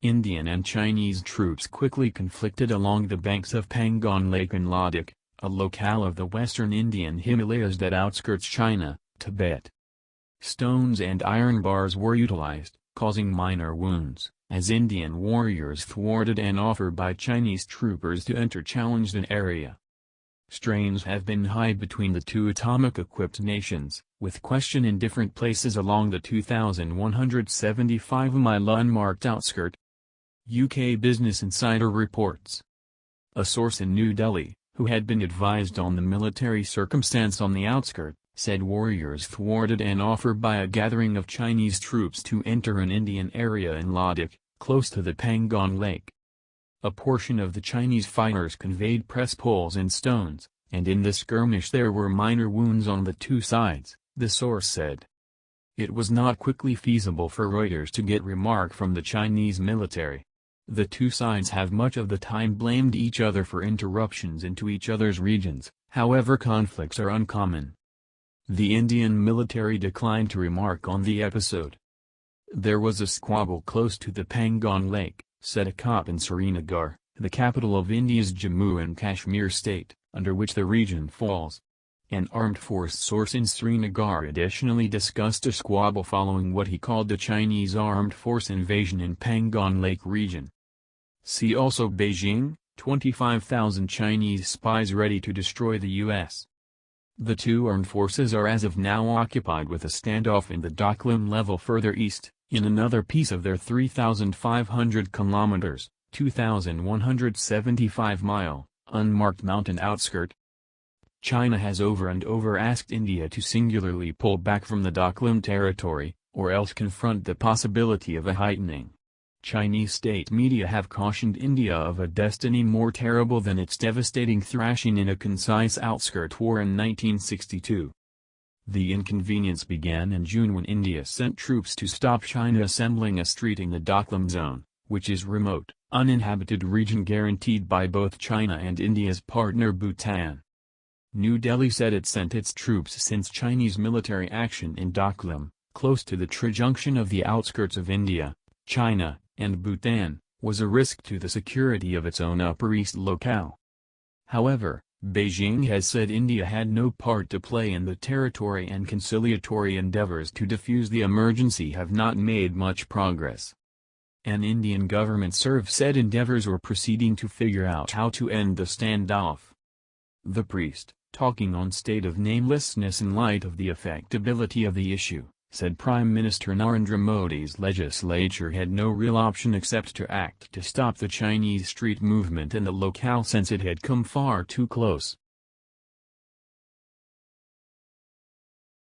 Indian and Chinese troops quickly conflicted along the banks of Pangon Lake in Ladakh, a locale of the western Indian Himalayas that outskirts China, Tibet. Stones and iron bars were utilized, causing minor wounds, as Indian warriors thwarted an offer by Chinese troopers to enter challenged an area. Strains have been high between the two atomic-equipped nations, with question in different places along the 2,175-mile unmarked outskirt. UK Business Insider reports. A source in New Delhi, who had been advised on the military circumstance on the outskirt, said warriors thwarted an offer by a gathering of Chinese troops to enter an Indian area in Ladakh, close to the Pangon Lake. A portion of the Chinese fighters conveyed press poles and stones, and in the skirmish there were minor wounds on the two sides, the source said. It was not quickly feasible for Reuters to get remark from the Chinese military. The two sides have much of the time blamed each other for interruptions into each other's regions, however conflicts are uncommon. The Indian military declined to remark on the episode. There was a squabble close to the Pangon Lake, said a cop in Srinagar, the capital of India's Jammu and Kashmir state, under which the region falls. An armed force source in Srinagar additionally discussed a squabble following what he called the Chinese armed force invasion in Pangon Lake region. See also Beijing, 25,000 Chinese spies ready to destroy the U.S. The two armed forces are as of now occupied with a standoff in the Doklam level further east, in another piece of their 3,500 kilometers, 2,175-mile, unmarked mountain outskirt. China has over and over asked India to singularly pull back from the Doklam territory, or else confront the possibility of a heightening. Chinese state media have cautioned India of a destiny more terrible than its devastating thrashing in a concise outskirt war in 1962. The inconvenience began in June when India sent troops to stop China assembling a street in the Doklam zone, which is remote, uninhabited region guaranteed by both China and India's partner Bhutan. New Delhi said it sent its troops since Chinese military action in Doklam, close to the trijunction of the outskirts of India, China, and Bhutan, was a risk to the security of its own Upper East locale. However, Beijing has said India had no part to play in the territory and conciliatory endeavors to defuse the emergency have not made much progress. An Indian government source said endeavors were proceeding to figure out how to end the standoff. The priest, talking on state of namelessness in light of the affectability of the issue, said Prime Minister Narendra Modi's legislature had no real option except to act to stop the Chinese street movement in the locale since it had come far too close.